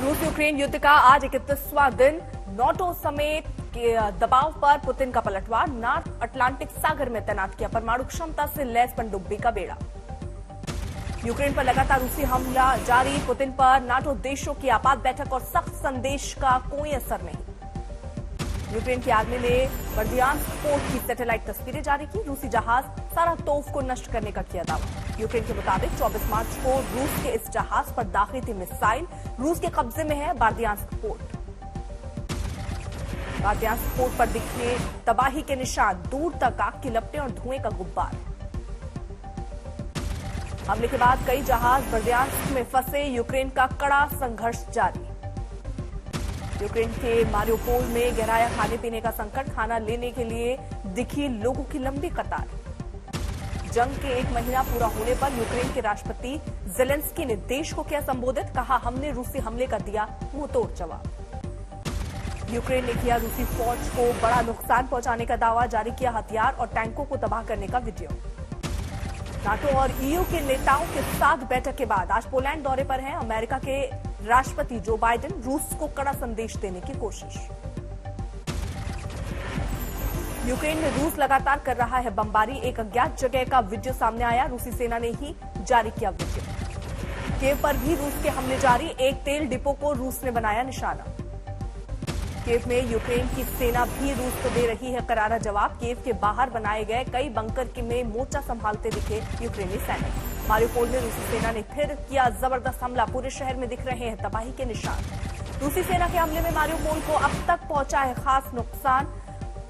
रूस यूक्रेन युद्ध का आज 31वां दिन। नाटो समेत के दबाव पर पुतिन का पलटवार। नॉर्थ अटलांटिक सागर में तैनात किया परमाणु क्षमता से लैस पनडुब्बी का बेड़ा। यूक्रेन पर लगातार रूसी हमला जारी। पुतिन पर नाटो देशों की आपात बैठक और सख्त संदेश का कोई असर नहीं। यूक्रेन की आर्मी ने बर्दियांस्क पोर्ट की सैटेलाइट तस्वीरें जारी की। रूसी जहाज सारा तोफ को नष्ट करने का किया दावा। यूक्रेन के मुताबिक 24 मार्च को रूस के इस जहाज पर दाखिल थी मिसाइल। रूस के कब्जे में है बर्दियांस्क पोर्ट। बर्दियांस्क पोर्ट पर दिखे तबाही के निशान, दूर तक आग की लपटें और धुएं का गुब्बार। हमले के बाद कई जहाज बर्दियांस्क में फंसे। यूक्रेन का कड़ा संघर्ष जारी। यूक्रेन के मारियोपोल में गहराया खाने पीने का संकट। खाना लेने के लिए दिखी लोगों की लंबी कतार। जंग के 1 महीना पूरा होने पर यूक्रेन के राष्ट्रपति जेलेंस्की ने देश को किया संबोधित। कहा, हमने रूसी हमले का दिया मुंहतोड़ जवाब। यूक्रेन ने किया रूसी फौज को बड़ा नुकसान पहुंचाने का दावा। जारी किया हथियार और टैंकों को तबाह करने का वीडियो। नाटो और ईयू के नेताओं के साथ बैठक के बाद आज पोलैंड दौरे पर हैं अमेरिका के राष्ट्रपति जो बाइडेन। रूस को कड़ा संदेश देने की कोशिश। यूक्रेन में रूस लगातार कर रहा है बमबारी। एक अज्ञात जगह का वीडियो सामने आया। रूसी सेना ने ही जारी किया वीडियो। कीव पर भी रूस के हमले जारी। एक तेल डिपो को रूस ने बनाया निशाना। कीव में यूक्रेन की सेना भी रूस को दे रही है करारा जवाब। कीव के बाहर बनाए गए कई बंकर में मोर्चा संभालते दिखे यूक्रेनी सैनिक। मारियोपोल में रूसी सेना ने फिर किया जबरदस्त हमला। पूरे शहर में दिख रहे हैं तबाही के निशान। रूसी सेना के हमले में मारियोपोल को अब तक पहुंचा है खास नुकसान।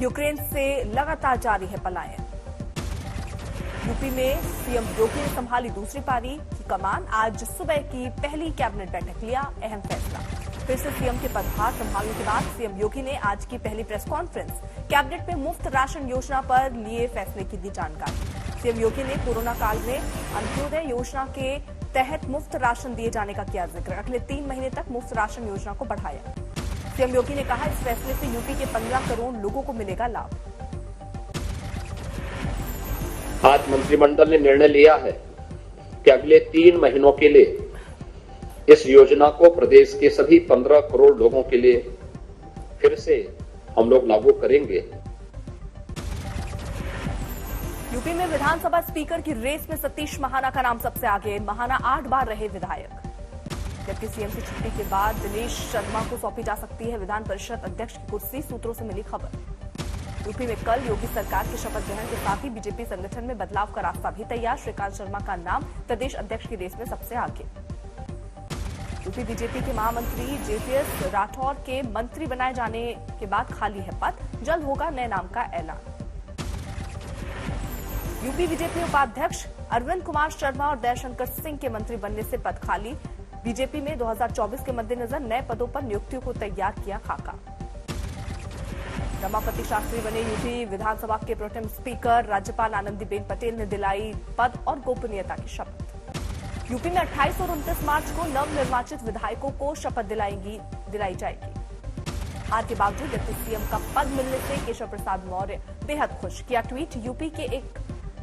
यूक्रेन से लगातार जारी है पलायन। यूपी में सीएम योगी ने संभाली दूसरी पारी की कमान। आज सुबह की पहली कैबिनेट बैठक लिया अहम फैसला। फिर से सीएम के पदभार संभालने के बाद सीएम योगी ने आज की पहली प्रेस कॉन्फ्रेंस। कैबिनेट में मुफ्त राशन योजना पर लिए फैसले की दी जानकारी। सीएम योगी ने कोरोना काल में अंत्योदय योजना के तहत मुफ्त राशन दिए जाने का किया जिक्र। अगले 3 महीने तक मुफ्त राशन योजना को बढ़ाया। सीएम योगी ने कहा, इस फैसले से यूपी के 15 करोड़ लोगों को मिलेगा लाभ। आज मंत्रिमंडल ने निर्णय लिया है कि अगले 3 महीनों के लिए इस योजना को प्रदेश के सभी 15 करोड़ लोगों के लिए फिर से हम लोग लागू करेंगे। यूपी में विधानसभा स्पीकर की रेस में सतीश महाना का नाम सबसे आगे। महाना 8 बार रहे विधायक। जबकि सीएम की छुट्टी के बाद दिनेश शर्मा को सौंपी जा सकती है विधान परिषद अध्यक्ष की कुर्सी, सूत्रों से मिली खबर। यूपी में कल योगी सरकार के शपथ ग्रहण के साथ ही बीजेपी संगठन में बदलाव का रास्ता भी तैयार। श्रीकांत शर्मा का नाम प्रदेश अध्यक्ष की रेस में सबसे आगे। यूपी बीजेपी के महामंत्री जेपीएस राठौर के मंत्री बनाए जाने के बाद खाली है पद। जल्द होगा नए नाम का ऐलान। यूपी बीजेपी उपाध्यक्ष अरविंद कुमार शर्मा और दयाशंकर सिंह के मंत्री बनने से पद खाली। बीजेपी में 2024 के मद्देनजर नए पदों पर नियुक्तियों को तैयार किया खाका। रमापति शास्त्री बने यूपी विधानसभा के प्रोटेम स्पीकर। राज्यपाल आनंदीबेन पटेल ने दिलाई पद और गोपनीयता की शपथ। यूपी में 28 और 29 मार्च को नवनिर्वाचित विधायकों को शपथ दिलाई जाएगी। हार के बावजूद डिप्टी सीएम का पद मिलने से केशव प्रसाद मौर्य बेहद खुश। किया ट्वीट, यूपी के एक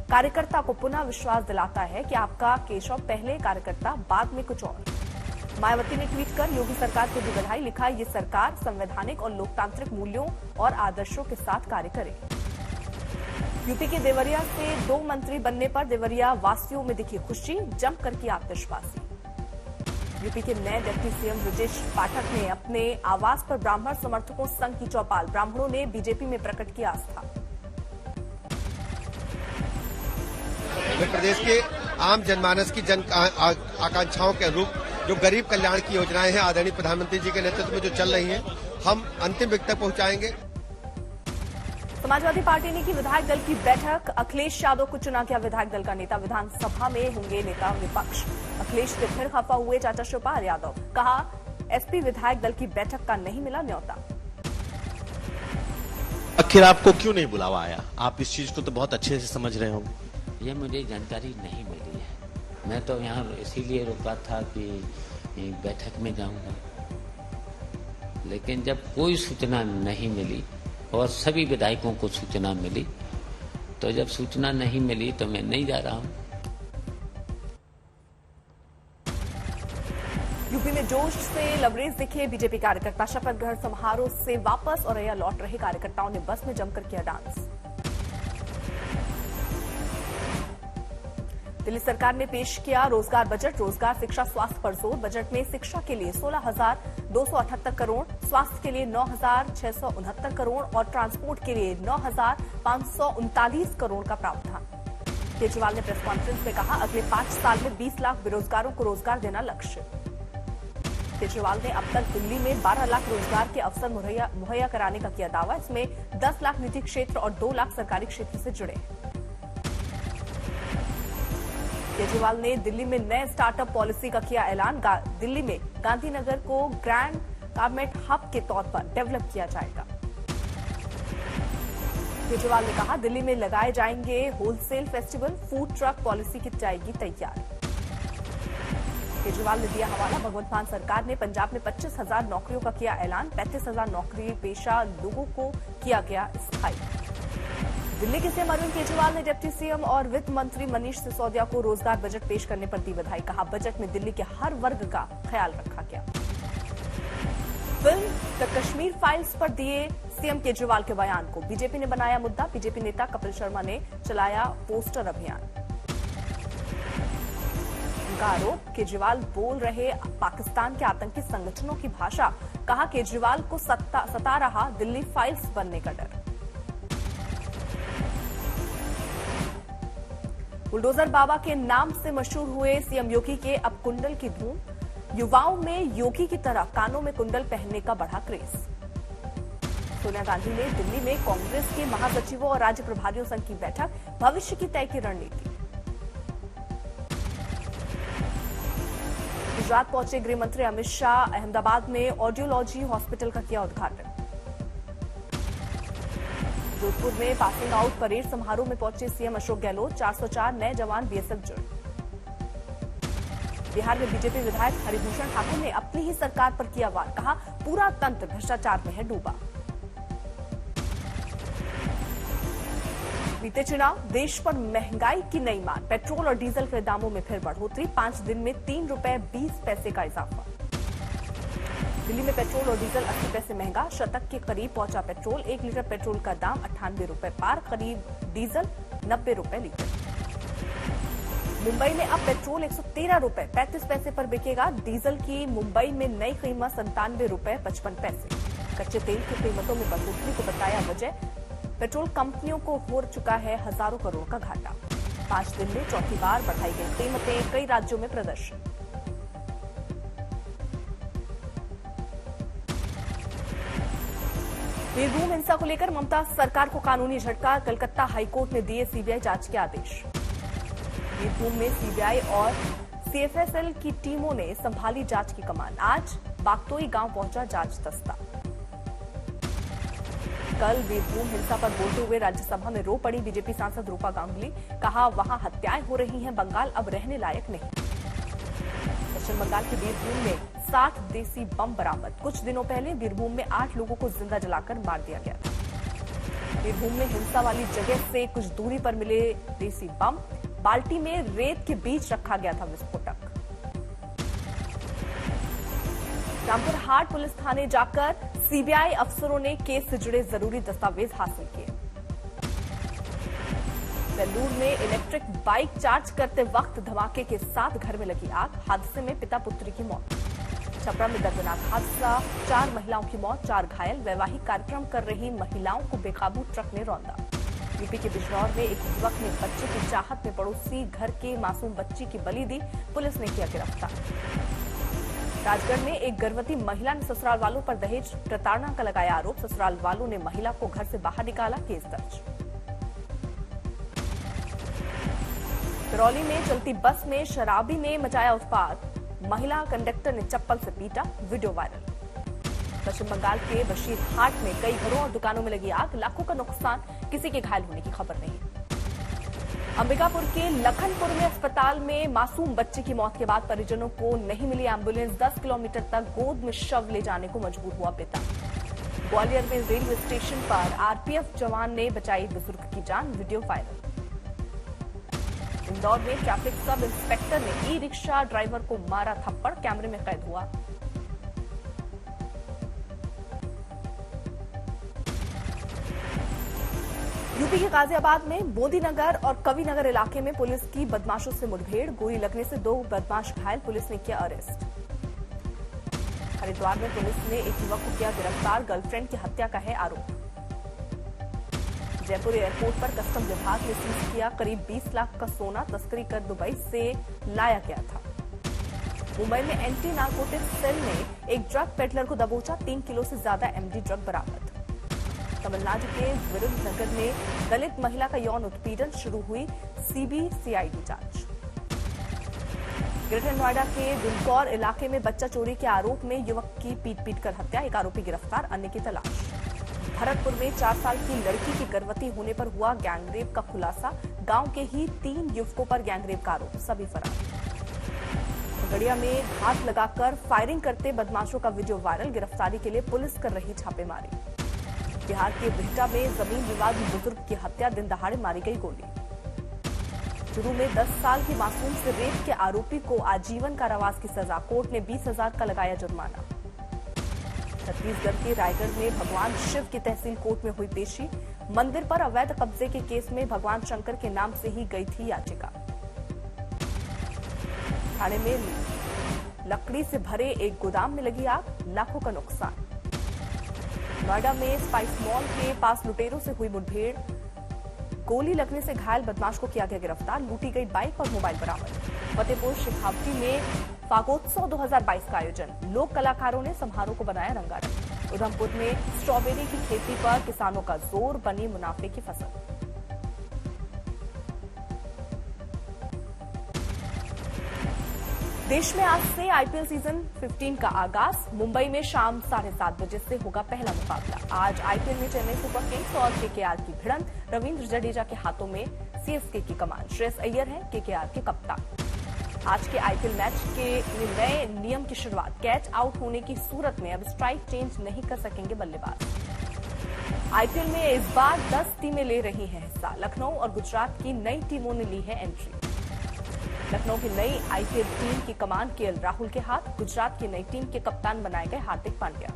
कार्यकर्ता को पुनः विश्वास दिलाता है कि आपका केशव पहले कार्यकर्ता बाद में कुछ और। मायावती ने ट्वीट कर योगी सरकार को दी बधाई। लिखा, ये सरकार संवैधानिक और लोकतांत्रिक मूल्यों और आदर्शों के साथ कार्य करे। यूपी के देवरिया से 2 मंत्री बनने पर देवरिया वासियों में दिखी खुशी। जमकर की आतिशबाजी। यूपी के नए डिप्टी सीएम ब्रजेश पाठक ने अपने आवास पर ब्राह्मण समर्थकों संघ की चौपाल। ब्राह्मणों ने बीजेपी में प्रकट किया आस्था। प्रदेश के आम जनमानस की जन आकांक्षाओं के अनुरूप जो गरीब कल्याण की योजनाएं हैं आदरणीय प्रधानमंत्री जी के नेतृत्व में जो चल रही हैं, हम अंतिम व्यक्ति तक पहुंचाएंगे। समाजवादी पार्टी ने की विधायक दल की बैठक। अखिलेश यादव को चुना गया विधायक दल का नेता। विधानसभा में होंगे नेता विपक्ष। अखिलेश से फिर खफा हुए चाचा शिवपाल यादव। कहा, एसपी विधायक दल की बैठक का नहीं मिला न्योता। आखिर आपको क्यों नहीं बुलावा आया? आप इस चीज को तो बहुत अच्छे से समझ रहे होंगे। ये मुझे जानकारी नहीं मिली है। मैं तो यहाँ इसीलिए रुका था कि बैठक में जाऊंगा, लेकिन जब कोई सूचना नहीं मिली और सभी विधायकों को सूचना मिली, तो जब सूचना नहीं मिली तो मैं नहीं जा रहा हूँ। यूपी में जोश से लबरेज दिखे बीजेपी कार्यकर्ता, शपथ ग्रहण समारोह से वापस और रैया लौट रहे कार्यकर्ताओं ने बस में जमकर किया डांस। दिल्ली सरकार ने पेश किया रोजगार बजट, रोजगार, शिक्षा, स्वास्थ्य पर जोर। बजट में शिक्षा के लिए 16,278 करोड़, स्वास्थ्य के लिए 9,669 करोड़ और ट्रांसपोर्ट के लिए 9,539 करोड़ का प्रावधान। केजरीवाल ने प्रेस कॉन्फ्रेंस में कहा, अगले 5 साल में 20 लाख बेरोजगारों को रोजगार देना लक्ष्य। केजरीवाल ने अब तक दिल्ली में 12 लाख रोजगार के अवसर मुहैया कराने का किया दावा। इसमें 10 लाख निजी क्षेत्र और 2 लाख सरकारी क्षेत्र से जुड़े। केजरीवाल ने दिल्ली में नए स्टार्टअप पॉलिसी का किया ऐलान। दिल्ली में गांधीनगर को ग्रैंड गारमेंट हब के तौर पर डेवलप किया जाएगा। केजरीवाल ने कहा, दिल्ली में लगाए जाएंगे wholesale festival, food truck policy की जाएगी तैयार। केजरीवाल ने दिया हवाला, भगवंत मान सरकार ने पंजाब में 25,000 नौकरियों का किया ऐलान। 35,000 नौकरी पेशा लोगों को किया गया स्थायी। दिल्ली के सीएम अरविंद केजरीवाल ने डिप्टी सीएम और वित्त मंत्री मनीष सिसोदिया को रोजगार बजट पेश करने पर दी बधाई। कहा, बजट में दिल्ली के हर वर्ग का ख्याल रखा गया। फिल्म द कश्मीर फाइल्स पर दिए सीएम केजरीवाल के बयान को बीजेपी ने बनाया मुद्दा। बीजेपी नेता कपिल शर्मा ने चलाया पोस्टर अभियान। उनका आरोप, केजरीवाल बोल रहे पाकिस्तान के आतंकी संगठनों की भाषा। कहा, केजरीवाल को सता रहा दिल्ली फाइल्स बनने का डर। बुलडोजर बाबा के नाम से मशहूर हुए सीएम योगी के अब कुंडल की धूम। युवाओं में योगी की तरह कानों में कुंडल पहनने का बढ़ा क्रेज। सोनिया गांधी ने दिल्ली में कांग्रेस के महासचिवों और राज्य प्रभारियों संघ की बैठक, भविष्य की तय की रणनीति। गुजरात पहुंचे गृह मंत्री अमित शाह, अहमदाबाद में ऑडियोलॉजी हॉस्पिटल का किया उद्घाटन। जोधपुर में पासिंग आउट परेड समारोह में पहुंचे सीएम अशोक गहलोत, 404 नए जवान बीएसएफ जुड़े। बिहार में बीजेपी विधायक हरिभूषण ठाकुर ने अपनी ही सरकार पर किया वार। कहा, पूरा तंत्र भ्रष्टाचार में है डूबा। बीते चुनाव, देश पर महंगाई की नई मार। पेट्रोल और डीजल के दामों में फिर बढ़ोतरी, 5 दिन में 3 रुपए 20 पैसे का इजाफा। दिल्ली में पेट्रोल और डीजल 80 पैसे महंगा, शतक के करीब पहुंचा पेट्रोल। 1 लीटर पेट्रोल का दाम 98 रुपए पार, करीब डीजल 90 रुपए लीटर। मुंबई में अब पेट्रोल 113 रुपए 35 पैसे पर बिकेगा। डीजल की मुंबई में नई कीमत 97 रुपए 55 पैसे। कच्चे तेल की कीमतों में बढ़ोतरी को बताया वजह। पेट्रोल कंपनियों को हो चुका है हजारों करोड़ का घाटा। 5 दिन में चौथी बार बढ़ाई गई कीमतें, कई राज्यों में प्रदर्शन। बीरभूम हिंसा को लेकर ममता सरकार को कानूनी झटका। कलकत्ता हाईकोर्ट ने दिए सीबीआई जांच के आदेश। बीरभूम में सीबीआई और सीएफएसएल की टीमों ने संभाली जांच की कमान। आज बागतोई गांव पहुंचा जांच दस्ता। कल बीरभूम हिंसा पर बोलते हुए राज्यसभा में रो पड़ी बीजेपी सांसद रूपा गांगुली। कहा, वहां हत्याएं हो रही हैं, बंगाल अब रहने लायक नहीं। पश्चिम बंगाल के बीरभूम में 60 देसी बम बरामद। कुछ दिनों पहले बीरभूम में 8 लोगों को जिंदा जलाकर मार दिया गया था। बीरभूम में हिंसा वाली जगह से कुछ दूरी पर मिले देसी बम। बाल्टी में रेत के बीच रखा गया था विस्फोटक। रामपुर हाट पुलिस थाने जाकर सीबीआई अफसरों ने केस से जुड़े जरूरी दस्तावेज हासिल किए। वेल्लूर में इलेक्ट्रिक बाइक चार्ज करते वक्त धमाके के साथ घर में लगी आग। हादसे में पिता पुत्री की मौत। छपरा में दर्दनाक हादसा, 4 महिलाओं की मौत, 4 घायल। वैवाहिक कार्यक्रम कर रही महिलाओं को बेकाबू ट्रक ने रौंदा। यूपी के बिजनौर में एक युवक ने बच्चे की चाहत में पड़ोसी घर के मासूम बच्ची की बलि दी। पुलिस ने किया गिरफ्तार। राजगढ़ में एक गर्भवती महिला ने ससुराल वालों पर दहेज प्रताड़ना का लगाया आरोप। ससुराल वालों ने महिला को घर से बाहर निकाला, केस दर्ज। करौली में चलती बस में शराबी ने मचाया उत्पात। महिला कंडक्टर ने चप्पल से पीटा, वीडियो वायरल। पश्चिम बंगाल के बशीरहाट में कई घरों और दुकानों में लगी आग। लाखों का नुकसान, किसी के घायल होने की खबर नहीं। अंबिकापुर के लखनपुर में अस्पताल में मासूम बच्चे की मौत के बाद परिजनों को नहीं मिली एम्बुलेंस। 10 किलोमीटर तक गोद में शव ले जाने को मजबूर हुआ पिता। ग्वालियर में रेलवे स्टेशन पर आरपीएफ जवान ने बचाई बुजुर्ग की जान, वीडियो वायरल। इंदौर में ट्रैफिक सब इंस्पेक्टर ने ई रिक्शा ड्राइवर को मारा थप्पड़, कैमरे में कैद हुआ। यूपी के गाजियाबाद में मोदीनगर और कविनगर इलाके में पुलिस की बदमाशों से मुठभेड़, गोली लगने से 2 बदमाश घायल, पुलिस ने किया अरेस्ट। हरिद्वार में पुलिस ने एक युवक को किया गिरफ्तार, गर्लफ्रेंड की हत्या का है आरोप। जयपुर एयरपोर्ट पर कस्टम विभाग ने सीज किया करीब 20 लाख का सोना, तस्करी कर दुबई से लाया गया था। मुंबई में एंटी नार्कोटिक्स सेल ने एक ड्रग पेडलर को दबोचा, 3 किलो से ज्यादा एमडी ड्रग बरामद। तमिलनाडु के विरुद्धनगर में दलित महिला का यौन उत्पीड़न, शुरू हुई सीबीसीआईडी जांच। ग्रेटर नोएडा के दुमकौर इलाके में बच्चा चोरी के आरोप में युवक की पीट कर हत्या, एक आरोपी गिरफ्तार, अन्य की तलाश। भरतपुर में 4 साल की लड़की की गर्भवती होने पर हुआ गैंगरेप का खुलासा, गांव के ही 3 युवकों पर गैंगरेप का आरोप, सभी फरार। गड़िया में हाथ लगाकर फायरिंग करते बदमाशों का वीडियो वायरल, गिरफ्तारी के लिए पुलिस कर रही छापेमारी। बिहार के बिहटा में जमीन विवाद में बुजुर्ग की हत्या, दिन दहाड़े मारी गई गोली। चुरू में 10 साल की मासूम से रेप के आरोपी को आजीवन कारावास की सजा, कोर्ट ने 20,000 का लगाया जुर्माना। छत्तीसगढ़ के रायगढ़ में भगवान शिव की तहसील कोर्ट में हुई पेशी, मंदिर पर अवैध कब्जे के केस में भगवान शंकर के नाम से ही गई थी याचिका। ठाणे में लकड़ी से भरे एक गोदाम में लगी आग, लाखों का नुकसान। नोएडा में स्पाइस मॉल के पास लुटेरों से हुई मुठभेड़, गोली लगने से घायल बदमाश को किया गया गिरफ्तार, लूटी गई बाइक और मोबाइल बरामद। फतेहपुर शेखावटी में फागोत्सव 2022 का आयोजन, लोक कलाकारों ने समारोह को बनाया रंगारंग। उधमपुर में स्ट्रॉबेरी की खेती पर किसानों का जोर, बनी मुनाफे की फसल। देश में आज से आईपीएल सीजन 15 का आगाज, मुंबई में शाम 7:30 बजे से होगा पहला मुकाबला। आज आईपीएल में चेन्नई सुपर किंग्स और केकेआर की भिड़ंत, रविंद्र जडेजा के हाथों में सीएसके की कमान, श्रेयस अय्यर है केकेआर के कप्तान। आज के आईपीएल मैच के नए नियम की शुरुआत, कैच आउट होने की सूरत में अब स्ट्राइक चेंज नहीं कर सकेंगे बल्लेबाज। आईपीएल में इस बार 10 टीमें ले रही हैं हिस्सा, लखनऊ और गुजरात की नई टीमों ने ली है एंट्री। लखनऊ की नई आईपीएल टीम की कमान केएल राहुल के हाथ, गुजरात की नई टीम के कप्तान बनाए गए हार्दिक पांड्या।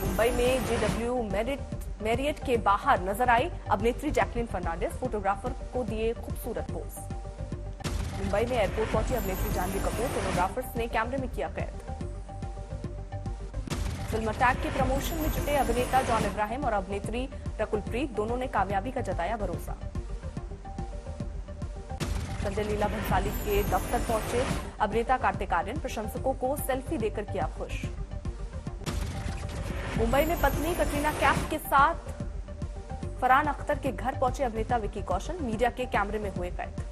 मुंबई में जेडब्ल्यू मैरियट के बाहर नजर आई अभिनेत्री जैकलिन फर्नांडिस, फोटोग्राफर को दिए खूबसूरत पोज। मुंबई में एयरपोर्ट पहुंची अभिनेत्री जानवी कपूर, फोटोग्राफर्स ने कैमरे में किया कैद। फिल्म अटैक के प्रमोशन में जुटे अभिनेता जॉन इब्राहिम और अभिनेत्री रकुल प्रीत, दोनों ने कामयाबी का जताया भरोसा। संजय लीला भंसाली के दफ्तर पहुंचे अभिनेता कार्तिक आर्यन, प्रशंसकों को सेल्फी देकर किया खुश। मुंबई में पत्नी कटरीना कैफ के साथ फरहान अख्तर के घर पहुंचे अभिनेता विकी कौशल, मीडिया के कैमरे में हुए कैद।